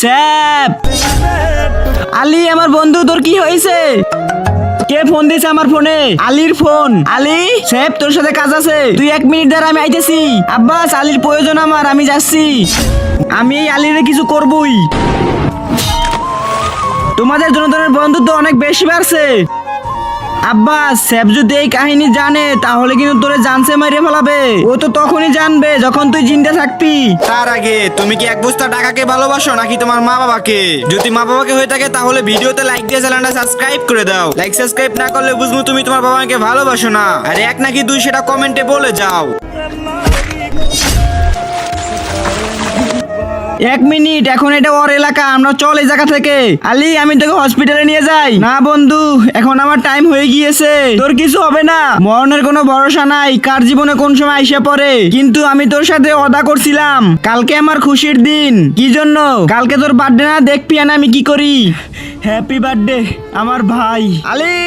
Sap. Ali আমার বন্ধু, তোর কি হয়েছে? কে ফোন দিয়েছে আমার ফোনে? আলীর ফোন। আলী স্যাপ, তোর সাথে কাজ আছে, তুই 1 মিনিট দাঁড়া, আমি আইতেছি। আব্বাস, আলীর প্রয়োজন আমার, আমি যাচ্ছি। আমি এই আলীরে কিছু করবই। তোমাদের জনগণের বন্ধুত্ব অনেক বেশি বাড়ছে। আব্বাস, স্যাপ যদি এই কাহিনী জানে তাহলে কিন্তু তোরে জানছে মাইরে ফেলাবে। ও তো তখনই জানবে যখন তুই জিন্দা থাকবি। তার আগে তুমি কি এক বস্তা টাকাকে ভালোবাসো নাকি তোমার মা বাবাকে? যদি মা বাবাকে হয়ে থাকে তাহলে ভিডিওতে লাইক দিয়ে চ্যানেলটা সাবস্ক্রাইব করে দাও। লাইক সাবস্ক্রাইব না করলে বুঝবো তুমি তোমার বাবা মাকে ভালোবাসো না। আর এক নাকি দুই সেটা কমেন্টে বলে যাও। 1 মিনিট, এখন এটা ওর এলাকা, আমরা চল এই জায়গা থেকে। আলী, আমি তোকে হসপিটালে নিয়ে যাই। না বন্ধু, এখন আমার টাইম হয়ে গিয়েছে, তোর কিছু হবে না। মরণের কোনো ভরসা নাই, কার জীবনে কোন সময় আইসা পড়ে। কিন্তু আমি তোর সাথে ওয়াদা করছিলাম, কালকে আমার খুশির দিন। কি জন্য? কালকে তোর বার্থডে না, দেখবি না আমি কি করি। হ্যাপি বার্থডে আমার ভাই। আলী।